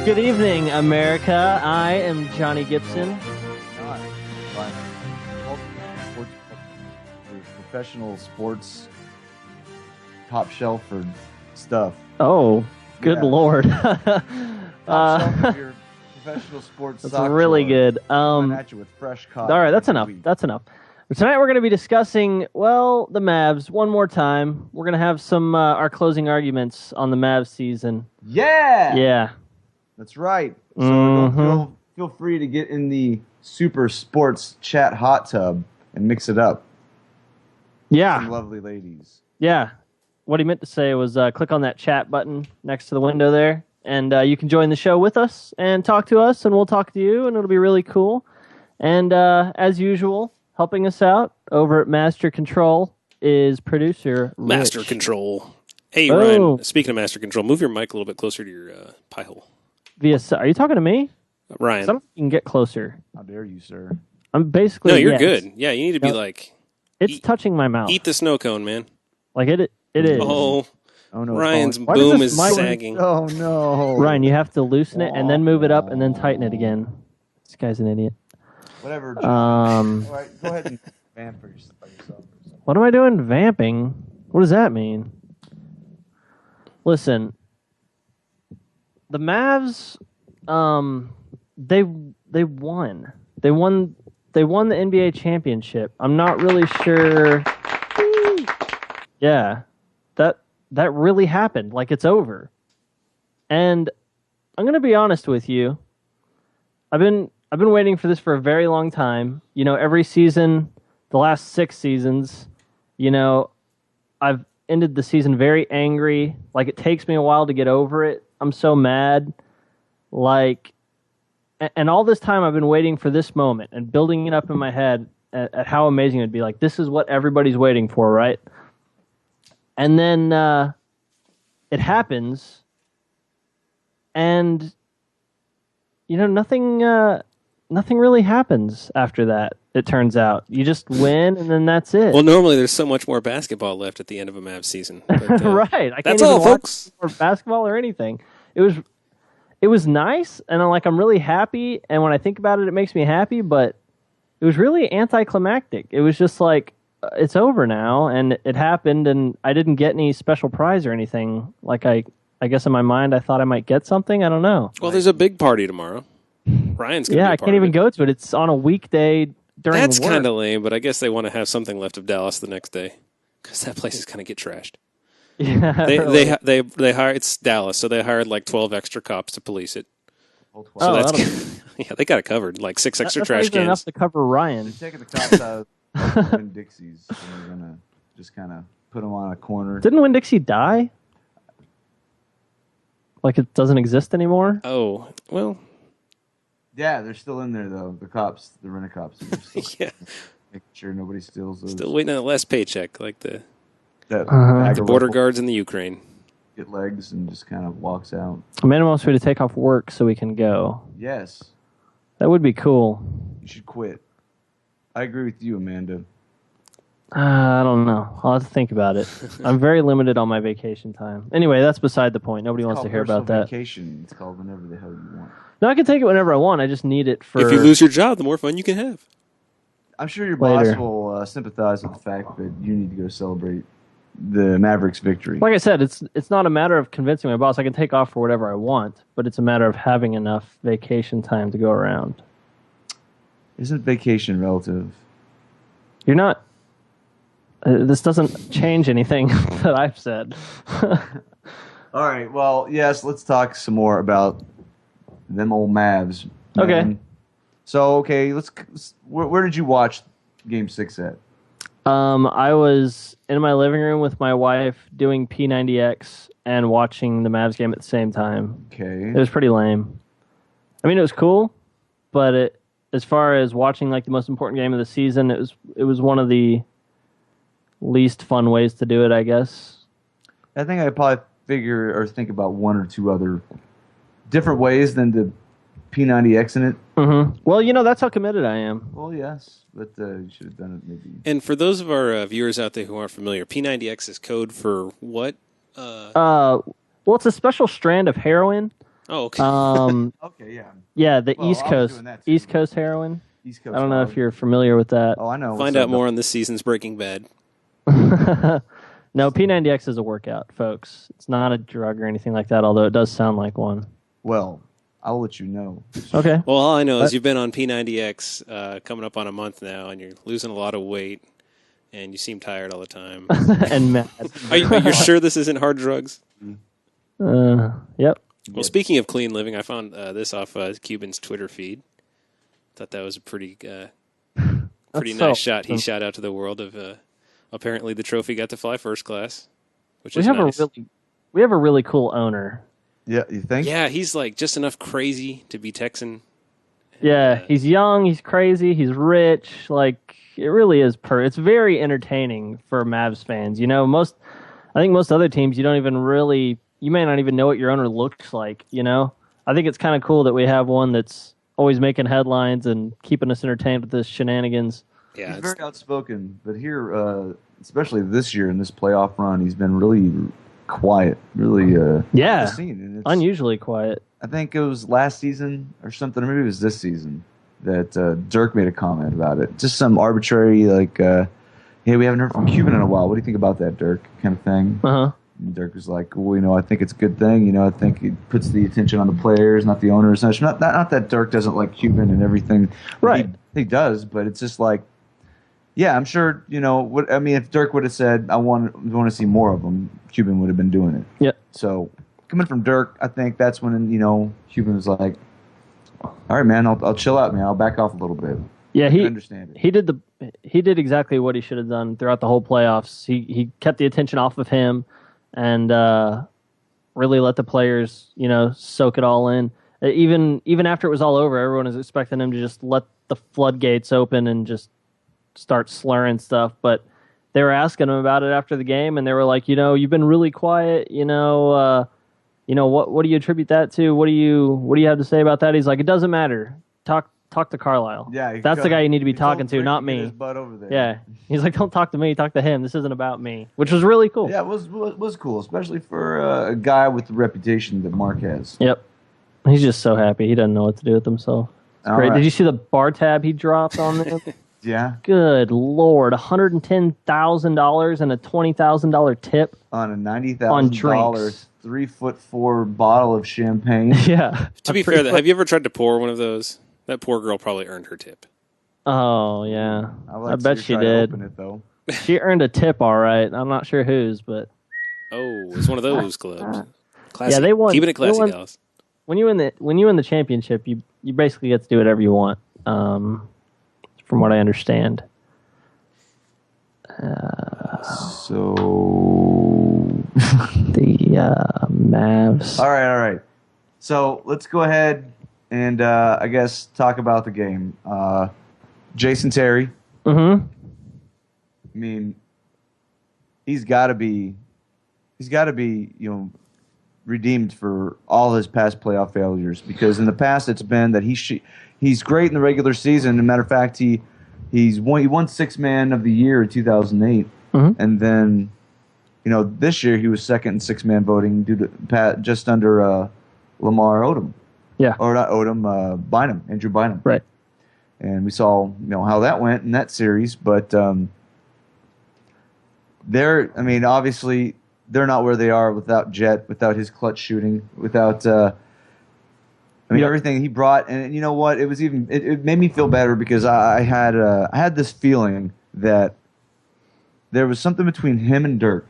Good evening, America. I am Johnny Gibson. Professional sports top shelf for stuff. Oh, good Lord. Top shelf of your professional sports. That's really good. Coming at you with fresh coffee. All right, that's enough. That's enough. But tonight we're going to be discussing, well, the Mavs one more time. We're going to have some our closing arguments on the Mavs season. Yeah. That's right. So feel free to get in the Super Sports Chat hot tub and mix it up. Yeah. Some lovely ladies. Yeah. What he meant to say was click on that chat button next to the window there, and you can join the show with us and talk to us, and we'll talk to you, and it'll be really cool. And as usual, helping us out over at Master Control is producer Rich. Master Control. Hey, Ryan, speaking of Master Control, move your mic a little bit closer to your pie hole. Are you talking to me? Ryan. You can get closer. How dare you, sir? I'm basically... No, you're good. Yeah, you need to be like... It's touching my mouth. Eat the snow cone, man. Like it is. Oh no! Ryan's Why boom is sagging. Oh no! Ryan, you have to loosen it and then move it up and then tighten it again. This guy's an idiot. Whatever. All right, go ahead and vamp by yourself. What am I doing vamping? What does that mean? Listen, the Mavs, they won. They won the NBA championship. I'm not really sure. Yeah, that really happened. Like, it's over. And I'm going to be honest with you. I've been waiting for this for a very long time. You know, every season, the last 6 seasons, you know, I've ended the season very angry. Like, it takes me a while to get over it. I'm so mad. Like, and all this time I've been waiting for this moment and building it up in my head at how amazing it would be. Like, this is what everybody's waiting for, right? And then it happens, and you know, nothing really happens after that. It turns out you just win, and then that's it. Well, normally there's so much more basketball left at the end of a Mavs season. But, right? I that's can't all, even folks. Watch or basketball or anything. It was nice, and I'm really happy. And when I think about it, it makes me happy. But it was really anticlimactic. It was just like, it's over now, and it happened, and I didn't get any special prize or anything. Like, I guess in my mind I thought I might get something. I don't know. Well, there's a big party tomorrow. Ryan's gonna be a I part can't even of it. go to it. It's on a weekday during That's work. kind of lame, but I guess they want to have something left of Dallas the next day because that place is going to get trashed. Yeah, They hired, it's Dallas, so they hired like 12 extra cops to police it. So that's yeah, they got it covered. Like 6 extra that's trash not even cans. enough to cover Ryan. They're taking the cops out of Winn-Dixie's, and they're gonna just kind of put them on a corner. Didn't Winn-Dixie die? Like, it doesn't exist anymore? Oh, well. Yeah, they're still in there, though. The cops, the rent-a-cops. Yeah. Making sure nobody steals those. Still waiting on the last paycheck, like the the border guards in the Ukraine. Get legs and just kind of walks out. Amanda wants me to take off work so we can go. Yes. That would be cool. You should quit. I agree with you, Amanda. I don't know. I'll have to think about it. I'm very limited on my vacation time. Anyway, that's beside the point. Nobody wants to hear about that. Vacation. It's called whenever the hell you want. No, I can take it whenever I want. I just need it for... If you lose your job, the more fun you can have. I'm sure your Later. boss will sympathize with the fact that you need to go celebrate the Mavericks' victory. Like I said, it's not a matter of convincing my boss. I can take off for whatever I want, but it's a matter of having enough vacation time to go around. Isn't vacation relative? You're not... this doesn't change anything that I've said. All right, well, yes, let's talk some more about them old Mavs. Okay. Man. So, where did you watch Game 6 at? I was in my living room with my wife doing P90X and watching the Mavs game at the same time. Okay. It was pretty lame. I mean, it was cool, but as far as watching like the most important game of the season, it was one of the least fun ways to do it, I guess. I think I probably think about one or two other different ways than the P90X in it. Mm-hmm. Well, you know, that's how committed I am. Well, yes, but you should have done it maybe. And for those of our viewers out there who aren't familiar, P90X is code for what? Well, it's a special strand of heroin Oh, okay. Okay, yeah. Yeah, the Well, East I was Coast doing that too. East Coast heroin. East Coast I don't know hog. if you're familiar with that. Oh, I know. Find out more on this season's Breaking Bad. No, P90X is a workout, folks. It's not a drug or anything like that, although it does sound like one. Well, I'll let you know. Okay. Well, all I know is you've been on P90X coming up on a month now, and you're losing a lot of weight, and you seem tired all the time. And mad. Are you sure this isn't hard drugs? Yep. Well, speaking of clean living, I found this off Cuban's Twitter feed. Thought that was a pretty nice shot. He shot out to the world of apparently the trophy got to fly first class, which is nice. We have a really cool owner. Yeah, you think? Yeah, he's like just enough crazy to be Texan. Yeah, he's young, he's crazy, he's rich. Like, it really is it's very entertaining for Mavs fans. You know, I think most other teams, you may not even know what your owner looks like, you know? I think it's kind of cool that we have one that's always making headlines and keeping us entertained with this shenanigans. Yeah, he's very outspoken, but here, especially this year in this playoff run, he's been really quiet, really unusually quiet. I think it was last season or something, or maybe it was this season, that Dirk made a comment about it. Just some arbitrary, like, hey, we haven't heard from Cuban in a while. What do you think about that, Dirk, kind of thing? Uh-huh. And Dirk was like, well, I think it's a good thing. I think it puts the attention on the players, not the owners. Not that Dirk doesn't like Cuban and everything. Right. He does, but it's just like, yeah, I'm sure, if Dirk would have said, I want to see more of him, Cuban would have been doing it. Yeah. So, coming from Dirk, I think that's when, Cuban was like, all right, man, I'll chill out, man. I'll back off a little bit. Yeah, I understand it. He did exactly what he should have done throughout the whole playoffs. He kept the attention off of him and really let the players, soak it all in. Even after it was all over, everyone was expecting him to just let the floodgates open and just start slurring stuff. But they were asking him about it after the game, and they were like, you've been really quiet. What do you attribute that to? What do you have to say about that? He's like, it doesn't matter. Talk to Carlisle. Yeah, that's the guy you need to be talking to, not me. His butt over there. Yeah, he's like, don't talk to me, talk to him. This isn't about me, which was really cool. Yeah, it was cool, especially for a guy with the reputation that Mark has. Yep, he's just so happy. He doesn't know what to do with himself. It's great. Right. Did you see the bar tab he dropped on there? Yeah. Good Lord, $110,000 and a $20,000 tip on a $90,000 3'4" bottle of champagne. Yeah. To be fair, have you ever tried to pour one of those? That poor girl probably earned her tip. Oh yeah, I bet she did. Open it, though. She earned a tip, all right. I'm not sure whose, but it's one of those clubs. Classy. Yeah, they won. Keeping it classy, Dallas. When you win the championship, you basically get to do whatever you want. From what I understand. So the Mavs. All right. So let's go ahead and I guess talk about the game. Jason Terry. Mm-hmm. I mean, he's got to be, redeemed for all his past playoff failures, because in the past it's been that he's great in the regular season. As a matter of fact, he won Sixth Man of the Year in 2008, and then this year he was second in Sixth Man voting due to just under Lamar Odom. Yeah, or not Odom, Bynum, Andrew Bynum. Right. And we saw how that went in that series, but obviously they're not where they are without Jet, without his clutch shooting, without everything he brought. And you know what? It was it made me feel better, because I had this feeling that there was something between him and Dirk.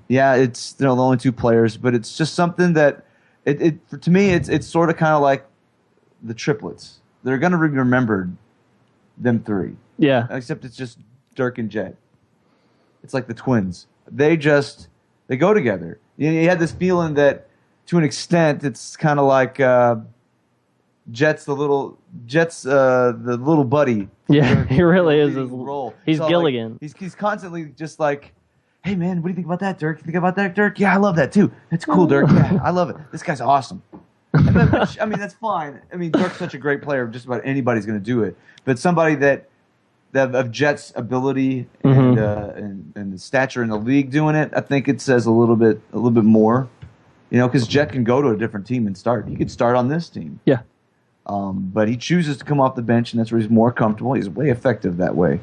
Yeah, it's the only two players, but it's just something that to me it's sort of kind of like the triplets. They're going to be remembered, them three. Yeah. Except it's just Dirk and Jet. It's like the twins. They go together. You had this feeling that, to an extent, it's kind of like Jet's the little buddy. Yeah, he really is. Role. He's so Gilligan. Like, he's constantly just like, hey man, what do you think about that, Dirk? You think about that, Dirk? Yeah, I love that too. That's cool, Dirk. Yeah, I love it. This guy's awesome. That's fine. Dirk's such a great player. Just about anybody's going to do it. But somebody that of Jet's ability and the stature in the league doing it, I think it says a little bit more. because Jet can go to a different team and start. He could start on this team. Yeah. But he chooses to come off the bench, and that's where he's more comfortable. He's way effective that way.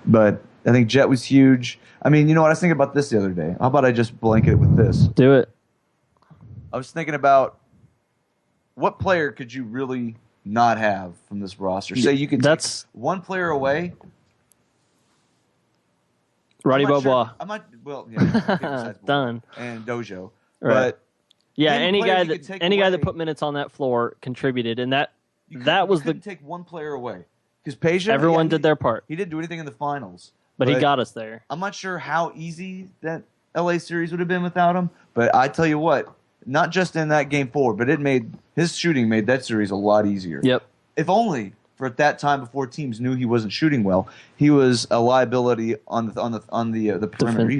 But I think Jet was huge. I mean, you know what? I was thinking about this the other day. How about I just blanket it with this? Do it. I was thinking about what player could you really not have from this roster? Say you could take one player away. Roddy Bobois. Done. And Dojo. Right. But yeah, any guy that put minutes on that floor contributed, and that was the take one player away because Peja. Everyone did their part. He didn't do anything in the finals, but he got us there. I'm not sure how easy that LA series would have been without him, but I tell you what, not just in that game 4, but his shooting made that series a lot easier. Yep. If only for at that time before teams knew he wasn't shooting well, he was a liability on the perimeter.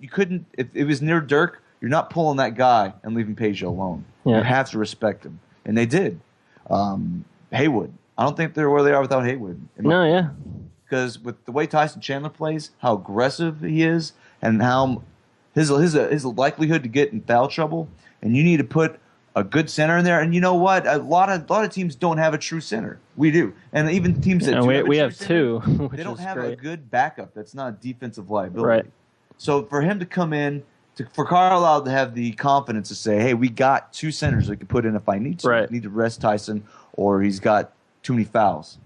You couldn't if it was near Dirk. You're not pulling that guy and leaving Peja alone. Yeah. You have to respect him, and they did. Haywood. I don't think they're where they are without Haywood. Because with the way Tyson Chandler plays, how aggressive he is, and how his likelihood to get in foul trouble, and you need to put a good center in there. And you know what? A lot of teams don't have a true center. We do, and even teams that we have two. They don't have a good backup. That's not a defensive liability. Right. So for him to come in. For Carlisle to have the confidence to say, "Hey, we got two centers we can put in if I need to. Right. I need to rest Tyson, or he's got too many fouls."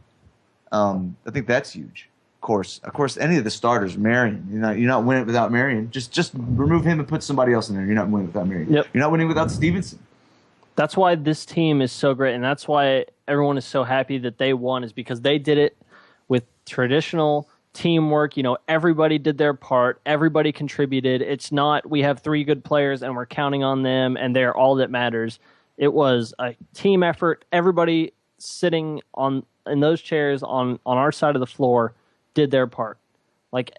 I think that's huge. Of course, any of the starters, Marion, you're not winning without Marion. Just remove him and put somebody else in there. You're not winning without Marion. Yep. You're not winning without Stevenson. That's why this team is so great, and that's why everyone is so happy that they won. Is because they did it with traditional teamwork. Everybody did their part. Everybody contributed. It's not we have 3 good players and we're counting on them and they're all that matters. It was a team effort. Everybody sitting in those chairs on our side of the floor did their part. Like,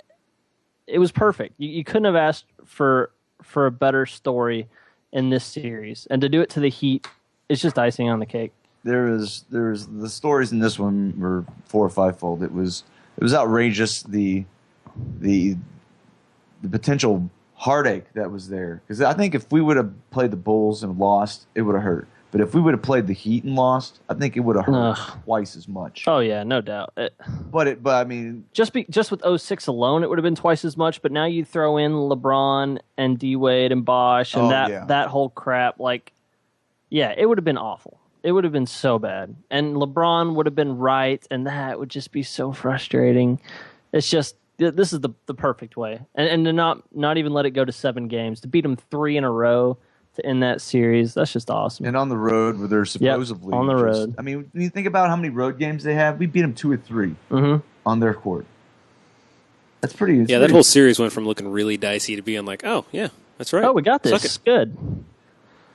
it was perfect. You couldn't have asked for a better story in this series, and to do it to the Heat is just icing on the cake. There is the stories in this one were 4 or 5-fold. It was outrageous the potential heartache that was there, because I think if we would have played the Bulls and lost, it would have hurt. But if we would have played the Heat and lost, I think it would have hurt twice as much. Oh yeah, no doubt. But I mean, just with 06 alone, it would have been twice as much. But now you throw in LeBron and D Wade and Bosh and that whole crap. Like, yeah, it would have been awful. It would have been so bad. And LeBron would have been right, and that would just be so frustrating. It's just, this is the perfect way. And to not even let it go to 7 games, to beat them 3 in a row to end that series, that's just awesome. And on the road, where they're supposedly on the road. I mean, when you think about how many road games they have, we beat them 2 or 3 on their court. That's pretty. That whole series went from looking really dicey to being like, oh, yeah, that's right. Oh, we got this. Good.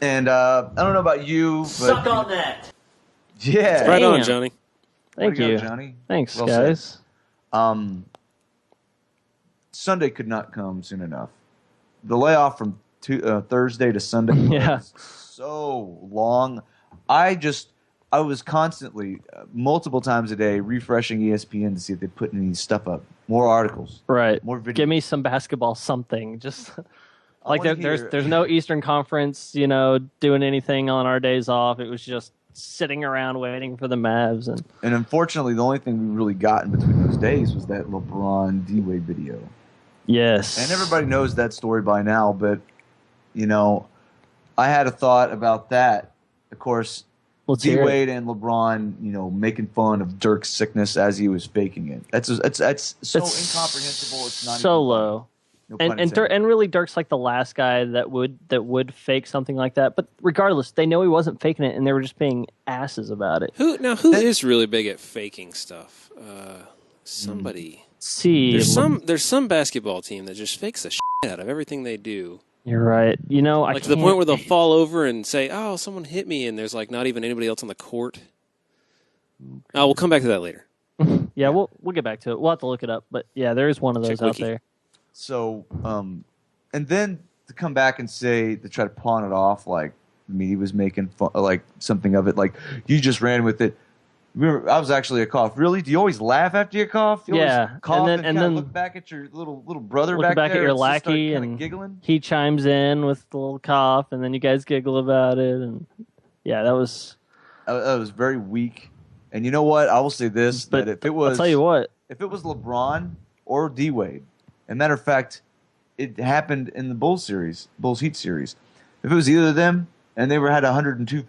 And I don't know about you, but suck on that. Yeah, right on, Johnny. Thank you, Johnny. Thanks, well guys. Sunday could not come soon enough. The layoff from Thursday to Sunday was so long. I was constantly, multiple times a day, refreshing ESPN to see if they put any stuff up, more articles, right? More videos. Give me some basketball, something. Just like there's no Eastern Conference, doing anything on our days off. It was just sitting around waiting for the Mavs, and unfortunately, the only thing we really got in between those days was that LeBron D-Wade video. Yes, and everybody knows that story by now, but I had a thought about that. Of course, D-Wade and LeBron, making fun of Dirk's sickness as he was faking it. That's so incomprehensible. It's not so even low. No and really, Dirk's like the last guy that would fake something like that. But regardless, they know he wasn't faking it, and they were just being asses about it. Who is really big at faking stuff? Somebody. There's some basketball team that just fakes the shit out of everything they do. You're right. Like to the point where they'll fall over and say, "Oh, someone hit me," and there's like not even anybody else on the court. We'll come back to that later. Yeah, we'll get back to it. We'll have to look it up. But yeah, there is one of those out there. So, and then to come back and to try to pawn it off like he was making fun, like something of it, like you just ran with it. I was actually a cough. Really? Do you always laugh after you cough? You Yeah, always cough and then and and kind of then look back at your little brother looking back there at your and just start lackey, kind of and giggling. he chimes in with a little cough, and then you guys giggle about it, and yeah, that was. That was very weak. And you know what? I will say this: But that I'll tell you what. if it was LeBron or D Wade, and matter of fact, it happened in the Bulls Heat series. If it was either of them and they had 102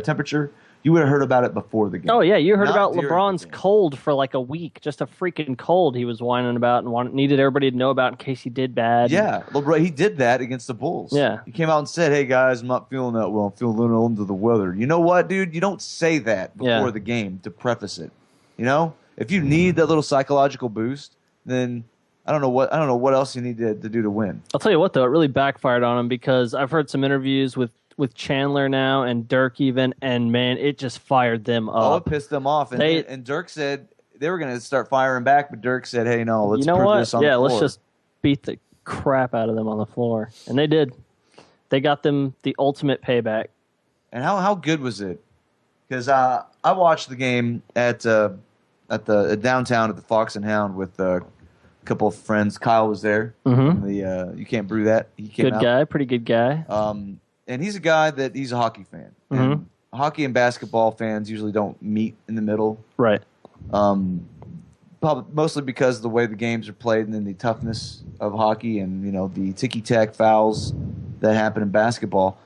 temperature, you would have heard about it before the game. Oh yeah, you heard Not about during the LeBron's game. cold for like a week, just a freaking cold he was whining about and needed everybody to know about in case he did bad. Yeah, LeBron, he did that against the Bulls. Yeah. He came out and said, "Hey guys, I'm not feeling that well. I'm feeling a little under the weather." You know what, dude? You don't say that before Yeah. the game to preface it. You know, if you need that little psychological boost, then I don't know what else you need to do to win. I'll tell you what though, it really backfired on him because I've heard some interviews with Chandler now and Dirk even, and man, it just fired them Oh, it up. pissed them off, and They- and Dirk said they were going to start firing back, but Dirk said, "Hey, no, let's you know prove what? this on Yeah, the floor." let's just beat the crap out of them on the floor, and they did. They got them the ultimate payback. And how good was it? Because I watched the game at the downtown at the Fox and Hound with a couple of friends. Kyle was there. Mm-hmm. The You Can't Brew That. He came Good out. guy, pretty good guy. And he's a guy he's a hockey fan. Mm-hmm. And hockey and basketball fans usually don't meet in the middle. Right. Probably mostly because of the way the games are played and then the toughness of hockey and the ticky-tack fouls that happen in basketball.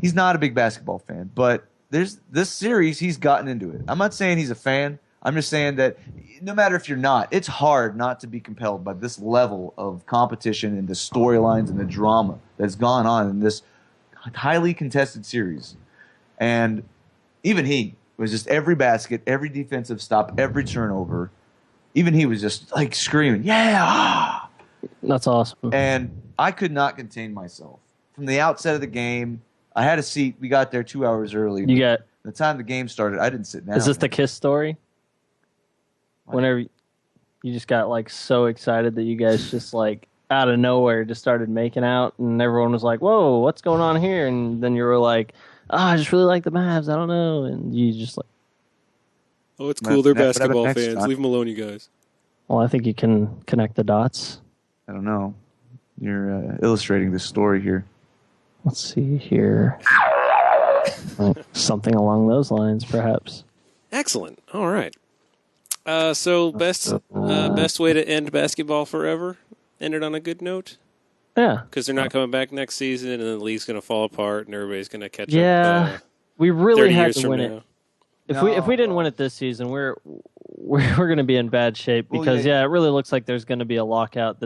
He's not a big basketball fan, but this series he's gotten into it. I'm not saying he's a fan. I'm just saying that no matter if you're not, it's hard not to be compelled by this level of competition and the storylines and the drama that's gone on in this highly contested series. And even he was just every basket, every defensive stop, every turnover. Even he was just like screaming, "Yeah!" That's awesome. And I could not contain myself. From the outset of the game, I had a seat. We got there 2 hours early. You got. The time the game started, I didn't sit down. Is this the kiss story? Whenever you just got like so excited that you guys just like out of nowhere just started making out, and everyone was like, "Whoa, what's going on here?" And then you were like, "Oh, I just really like the Mavs. I don't know." And you just like, Oh, it's cool. They're Next basketball time. fans. Leave them alone, you guys. well, I think you can connect the dots. I don't know. You're illustrating this story here. Let's see here. Something along those lines, perhaps. Excellent. All right. So best way to end basketball forever? End it on a good note? Yeah. Because they're not coming back next season, and then the league's going to fall apart, and everybody's going to catch Yeah. up. We really 30 had years to from win now. it. If we didn't win it this season, we're going to be in bad shape because it really looks like there's going to be a lockout.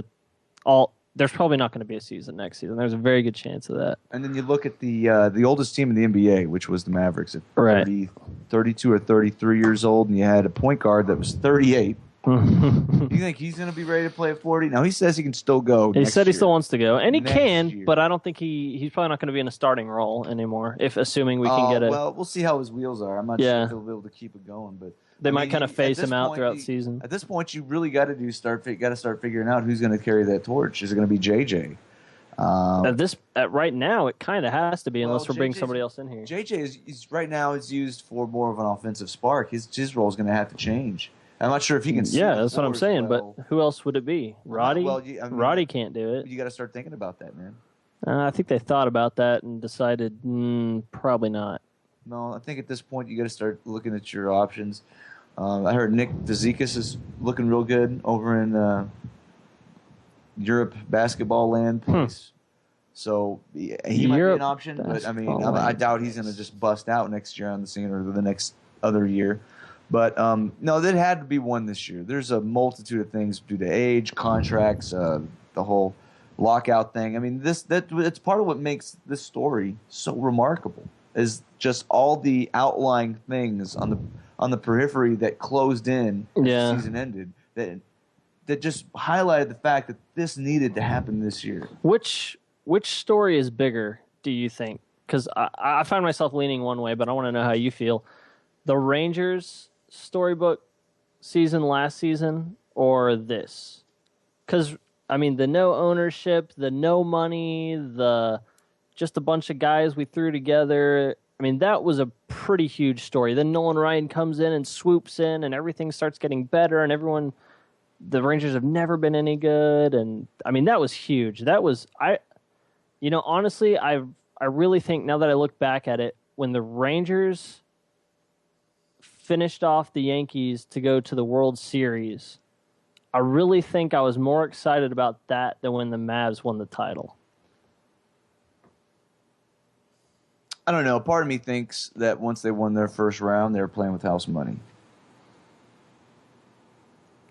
There's probably not going to be a season next season. There's a very good chance of that. And then you look at the oldest team in the NBA, which was the Mavericks at Right. 32 or 33 years old, and you had a point guard that was 38. You think he's going to be ready to play at 40? Now, he says he can still go. He said he year. still wants to go, and he Next can, year. but I don't think he's probably not going to be in a starting role anymore. If assuming we can get it, Well, we'll see how his wheels are. I'm not sure if he'll be able to keep it going, but they might kind of phase him out throughout the season. At this point, you really got to start figuring out who's going to carry that torch. Is it going to be JJ? Right now, it kind of has to be, unless we're bringing JJ's somebody else in here. JJ is right now is used for more of an offensive spark. His role is going to have to change. I'm not sure if he can. Yeah, that's what I'm saying. But who else would it be? Roddy? Roddy can't do it. You got to start thinking about that, man. I think they thought about that and decided probably not. No, I think at this point you got to start looking at your options. I heard Nick Fazekas is looking real good over in Europe basketball land place. So he might be an option, but I mean, I doubt he's going to just bust out next year on the scene or the next other year. But no, there had to be one this year. There's a multitude of things due to age, contracts, the whole lockout thing. I mean, it's part of what makes this story so remarkable. Is just all the outlying things on the periphery that closed in as the season ended that just highlighted the fact that this needed to happen this year. Which story is bigger, do you think? Because I find myself leaning one way, but I want to know how you feel. The Rangers storybook season last season or this? Because, I mean, the no ownership, the no money, the just a bunch of guys we threw together. I mean, that was a pretty huge story. Then Nolan Ryan comes in and swoops in, and everything starts getting better, and the Rangers have never been any good, and I mean, that was huge. That was honestly, I really think now that I look back at it, when the Rangers finished off the Yankees to go to the World Series, I really think I was more excited about that than when the Mavs won the title. I don't know. Part of me thinks that once they won their first round, they were playing with house money.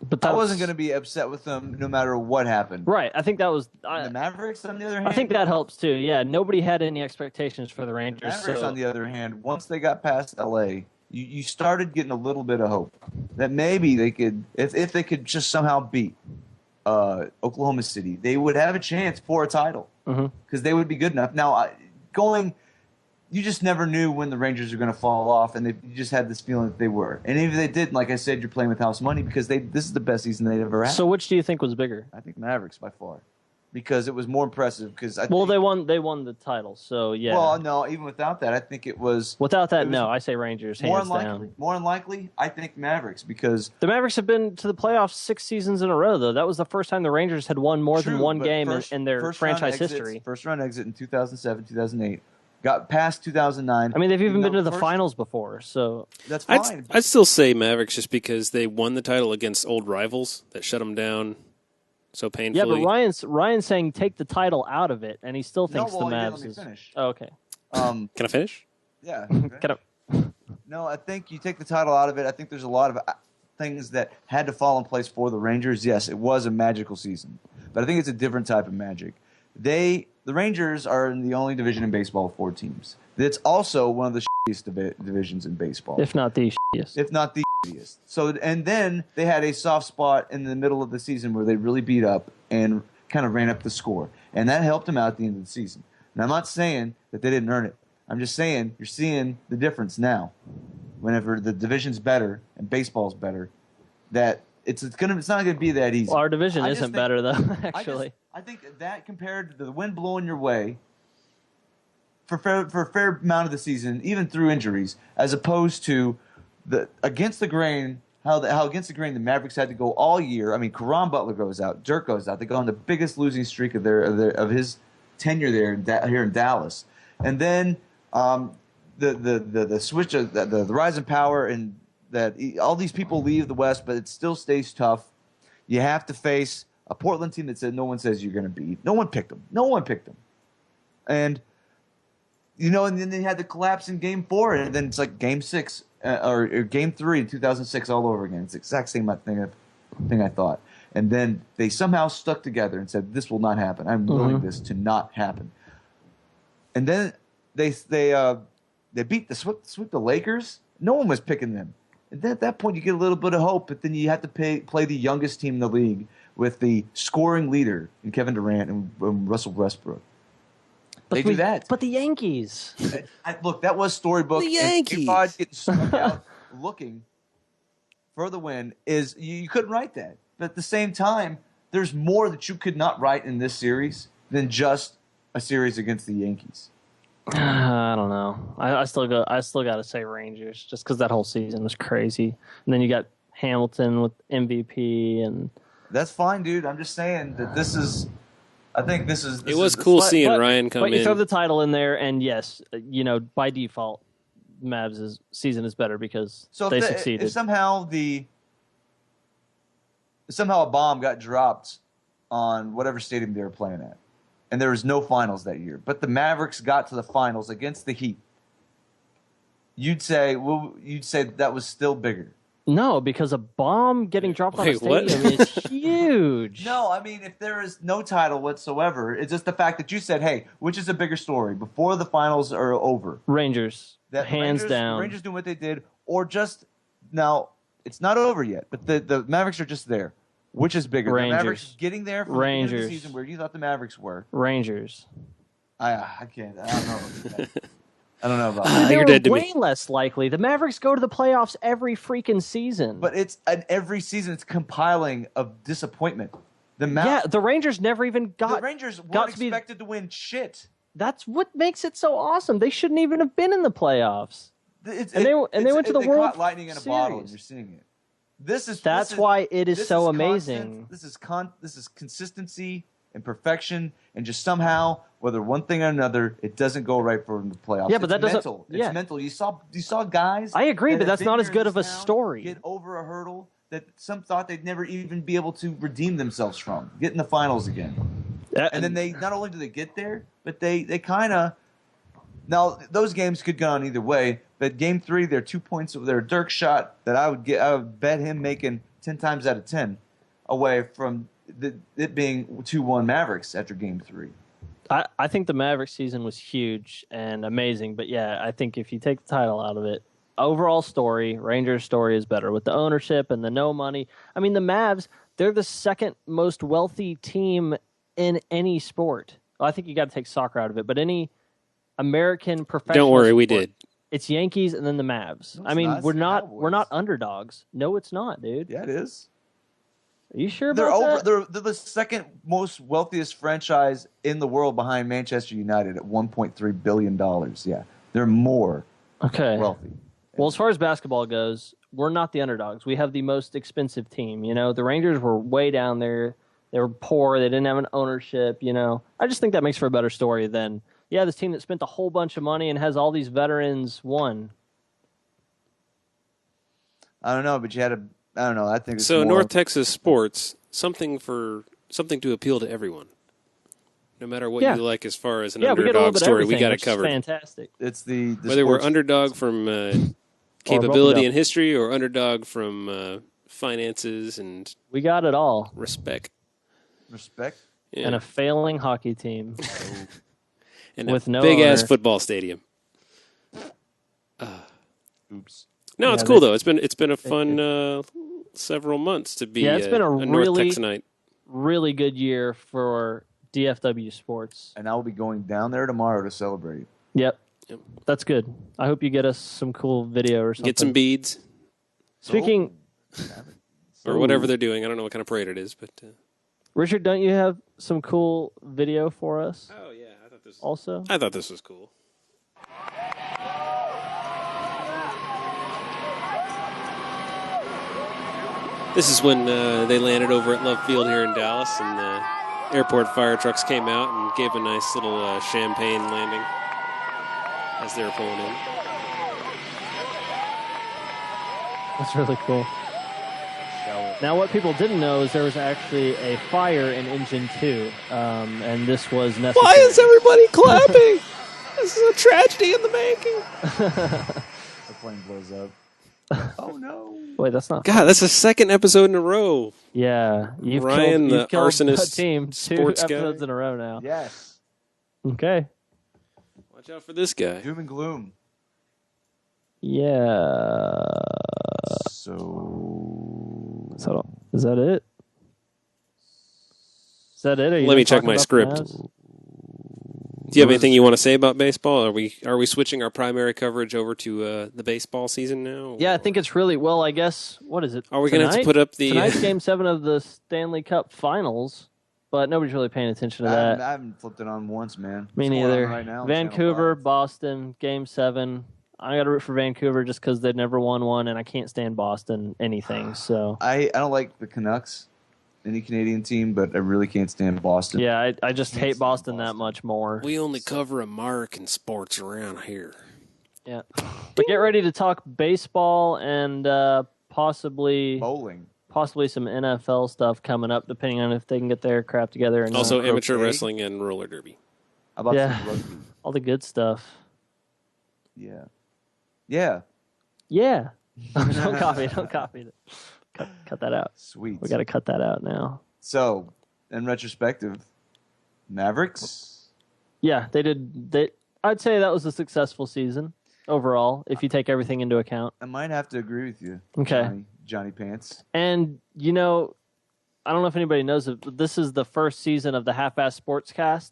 But I wasn't going to be upset with them no matter what happened. Right. I think that was... the Mavericks, on the other hand... I think that helps, too. Yeah, nobody had any expectations for the Rangers. The Mavericks, on the other hand, once they got past L.A., you started getting a little bit of hope that maybe they could, if they could just somehow beat Oklahoma City, they would have a chance for a title because they would be good enough. Now, you just never knew when the Rangers were going to fall off, and you just had this feeling that they were. And if they did, like I said, you're playing with house money because this is the best season they've ever had. So which do you think was bigger? I think Mavericks by far. Because it was more impressive. They won the title, so yeah. Well, no, even without that, I think it was... Without that, no, I say Rangers, hands down. More unlikely, I think Mavericks, because... The Mavericks have been to the playoffs 6 seasons in a row, though. That was the first time the Rangers had won more than one game in their franchise history. First round exit in 2007, 2008. Got past 2009. I mean, they've even been to the finals before, so... That's fine. I'd still say Mavericks just because they won the title against old rivals that shut them down so painfully. Yeah, but Ryan's saying take the title out of it, and he still thinks the Mavs let me finish. Oh, okay. Can I finish? Yeah. Okay. No, I think you take the title out of it. I think there's a lot of things that had to fall in place for the Rangers. Yes, it was a magical season, but I think it's a different type of magic. The Rangers are in the only division in baseball with 4 teams. It's also one of the shittiest divisions in baseball. If not the shittiest. If not the shittiest. So, and then they had a soft spot in the middle of the season where they really beat up and kind of ran up the score. And that helped them out at the end of the season. And I'm not saying that they didn't earn it. I'm just saying you're seeing the difference now. Whenever the division's better and baseball's better, that it's not going to be that easy. Well, our division isn't better, though, actually. I think that compared to the wind blowing your way for a fair amount of the season, even through injuries, as opposed to against the grain, how against the grain the Mavericks had to go all year. I mean, Caron Butler goes out, Dirk goes out. They go on the biggest losing streak of his tenure there here in Dallas, and then the switch of the rise in power and that all these people leave the West, but it still stays tough. You have to face a Portland team that no one says you're going to beat. No one picked them. And, and then they had the collapse in Game 4, and then it's like Game 6 or Game 3 in 2006 all over again. It's the exact same thing I thought. And then they somehow stuck together and said, this will not happen. I'm willing this to not happen. And then they beat sweep the Lakers. No one was picking them. And then at that point, you get a little bit of hope, but then you have to play the youngest team in the league with the scoring leader in Kevin Durant and Russell Westbrook. They do that. But the Yankees. Look, that was storybook. The Yankees. If I'd get stuck out looking for the win, you couldn't write that. But at the same time, there's more that you could not write in this series than just a series against the Yankees. I don't know. I still got to say Rangers just because that whole season was crazy. And then you got Hamilton with MVP, and that's fine, dude. I'm just saying that this is. I think this is. It was cool seeing Ryan come in. But you throw the title in there, and yes, by default, Mavs' season is better because they succeeded. If somehow a bomb got dropped on whatever stadium they were playing at, and there was no finals that year, but the Mavericks got to the finals against the Heat, you'd say that was still bigger. No, because a bomb getting dropped on a stadium is huge. No, I mean, if there is no title whatsoever, it's just the fact that you said, hey, which is a bigger story, before the finals are over? Rangers, hands down. Rangers doing what they did, or just, now, it's not over yet, but the Mavericks are just there. Which is bigger? Rangers. The Mavericks getting there from the beginning of the season where you thought the Mavericks were. Rangers. I can't. I don't know. I don't know about that. You're dead to way me. Less likely. The Mavericks go to the playoffs every freaking season. But every season it's compiling of disappointment. The Rangers never even got. The Rangers weren't expected to win shit. That's what makes it so awesome. They shouldn't even have been in the playoffs. They went to the World caught lightning in a Series. bottle, and you're seeing it. That's why it is so amazing. This is consistency and perfection, and just somehow, whether one thing or another, it doesn't go right for the playoffs. Yeah, but that doesn't. Mental. It's mental. You saw guys. I agree, but that's not as good of a story. Get over a hurdle that some thought they'd never even be able to redeem themselves from. Get in the finals again, and then they not only do they get there, but they kind of. Now those games could go on either way, but Game 3, they're 2 points. They're a Dirk shot that I would bet him making 10 times out of 10 away from it being 2-1 Mavericks after Game 3. I think the Mavericks season was huge and amazing, but yeah, I think if you take the title out of it, overall story, Rangers' story is better with the ownership and the no money. I mean, the Mavs, they're the second most wealthy team in any sport. Well, I think you got to take soccer out of it, but any American professional Don't worry, sport, we did. It's Yankees and then the Mavs. No, I mean, not. we're Cowboys. not underdogs. No, it's not, dude. Yeah, it is. Are you sure about that? They're the second most wealthiest franchise in the world behind Manchester United at $1.3 billion. Yeah, they're more wealthy. Well, as far as basketball goes, we're not the underdogs. We have the most expensive team. You know, the Rangers were way down there. They were poor. They didn't have an ownership. You know, I just think that makes for a better story than this team that spent a whole bunch of money and has all these veterans won. I don't know, but I don't know. I think it's so. more, North Texas sports, something to appeal to everyone. No matter what you like as far as an we get a little underdog bit story, everything, we got it which is covered. fantastic. It's the whether we're underdog from capability and history or underdog from finances and we got it all. Respect. Yeah. And a failing hockey team. And with a no big-ass owner. Football stadium. Oops. No, it's cool, though. It's been a fun several months to be it's been a North really, Texanite. really good year for DFW sports. And I will be going down there tomorrow to celebrate. Yep. That's good. I hope you get us some cool video or something. Get some beads. Speaking... Or whatever they're doing. I don't know what kind of parade it is, but... Richard, don't you have some cool video for us? Oh, yeah. I thought this was cool. This is when they landed over at Love Field here in Dallas, and the airport fire trucks came out and gave a nice little champagne landing as they were pulling in. That's really cool. Now, what people didn't know is there was actually a fire in Engine 2, and this was necessary. Why is everybody clapping? This is a tragedy in the making. The plane blows up. Oh, no. Wait, that's not... God, that's the second episode in a row. Yeah. You've Ryan, killed the arsonist a team 2 sports episodes guy. in a row now. Yes. Okay. Watch out for this guy. Doom and gloom. Yeah. So is that it? Is that it? Let me check my script. Do you have anything you want to say about baseball? Are we switching our primary coverage over to the baseball season now? Yeah, I think it's really well. I guess what is it? Are we going to have to put up the tonight's Game 7 of the Stanley Cup Finals? But nobody's really paying attention to that. I haven't flipped it on once, man. Me neither. Right now, Vancouver, Boston, Game 7. I got to root for Vancouver just because they've never won one, and I can't stand Boston anything. So I don't like the Canucks, any Canadian team, but I really can't stand Boston. Yeah, I just hate Boston that much more. We only cover American sports around here. Yeah, but get ready to talk baseball and possibly bowling, possibly some NFL stuff coming up, depending on if they can get their crap together. And also amateur wrestling and roller derby. How about some rugby? All the good stuff. Yeah. Yeah. Yeah. Don't copy it. Don't copy it. Cut that out. Sweet. We got to cut that out now. So, in retrospective, Mavericks? Yeah, they did. I'd say that was a successful season overall, if you take everything into account. I might have to agree with you. Okay. Johnny Pants. And, you know, I don't know if anybody knows it, but this is the first season of the Half-Ass Sportscast.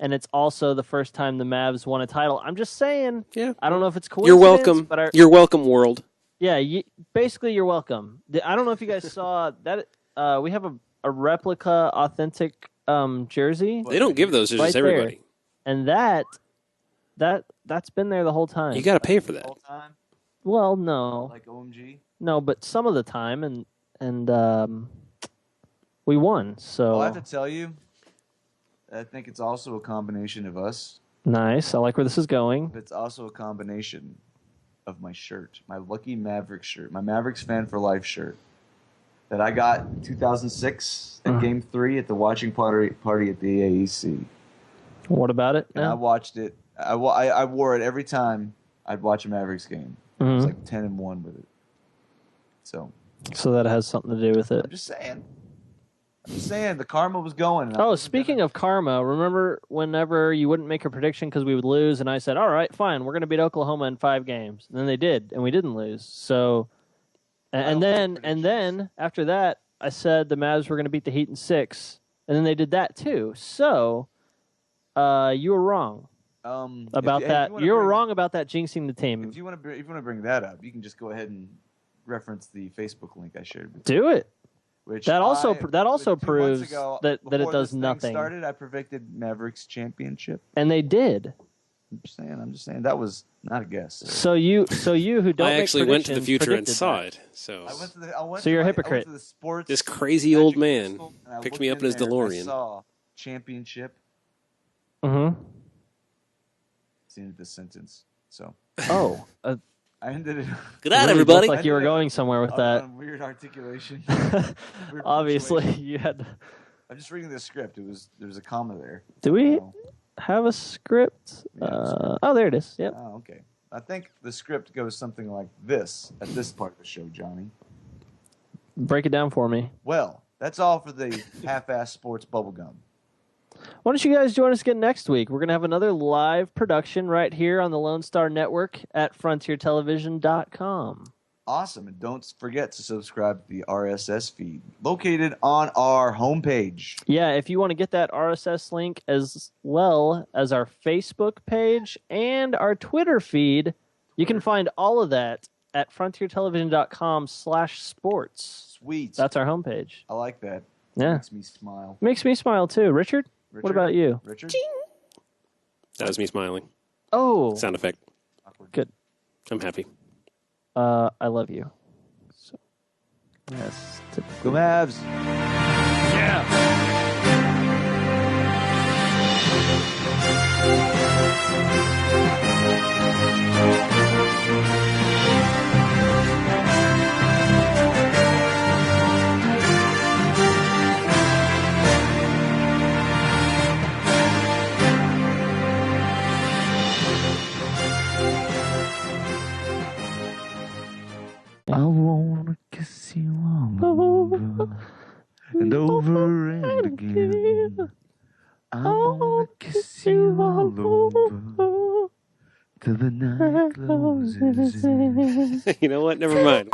And it's also the first time the Mavs won a title. I'm just saying. Yeah. I don't know if it's coincidence. You're welcome. But you're welcome, world. Yeah. Basically, you're welcome. I don't know if you guys saw that. We have a replica, authentic jersey. They don't give those to just everybody. and that's been there the whole time. You got to pay for that. Whole time, Well, no, like OMG. no, but some of the time, and we won. So Well, I have to tell you, I think it's also a combination of us. nice. I like where this is going. But it's also a combination of my shirt, my Lucky Mavericks shirt, my Mavericks fan for life shirt that I got in 2006 at Game 3 at the watching party at the AAEC. What about it? And I watched it. I wore it every time I'd watch a Mavericks game. I was like 10-1 with it. So that has something to do with it. I'm just saying the karma was going. Oh, speaking of karma, remember whenever you wouldn't make a prediction because we would lose, and I said, "All right, fine, we're going to beat Oklahoma in 5 games," and then they did, and we didn't lose. So, and then after that, I said the Mavs were going to beat the Heat in 6, and then they did that too. So, you were wrong about that. You were wrong about that jinxing the team. If you want to bring that up, you can just go ahead and reference the Facebook link I shared. Do it. Which that also which proves ago, that it does this nothing. Started, I predicted Mavericks championship, and they did. I'm just saying that was not a guess. So you who don't. I actually went to the future and that. saw it. So so you're a hypocrite. I went to the sports this crazy old man picked me up in his DeLorean. I saw championship. Seen this sentence. So. Oh. I ended it. Good night, everybody. Looked like you were going somewhere with that. Weird articulation. Obviously, you had. I'm just reading the script. There was a comma there. Do we have a script? Oh, there it is. Yep. Oh, okay. I think the script goes something like this at this part of the show, Johnny. Break it down for me. Well, that's all for the half-ass sports bubblegum. Why don't you guys join us again next week? We're going to have another live production right here on the Lone Star Network at frontiertelevision.com. Awesome. And don't forget to subscribe to the RSS feed located on our homepage. Yeah, if you want to get that RSS link as well as our Facebook page and our Twitter feed, you can find all of that at frontiertelevision.com/sports. Sweet. That's our homepage. I like that. Yeah. Makes me smile. Makes me smile too. Richard? What about you? Richard? That was me smiling. Oh. Sound effect. Awkward. Good. I'm happy. I love you. So, yes. Go Mavs. Yeah. I wanna kiss you all over and over and again. I wanna kiss you all over till the night closes in. You know what? Never mind.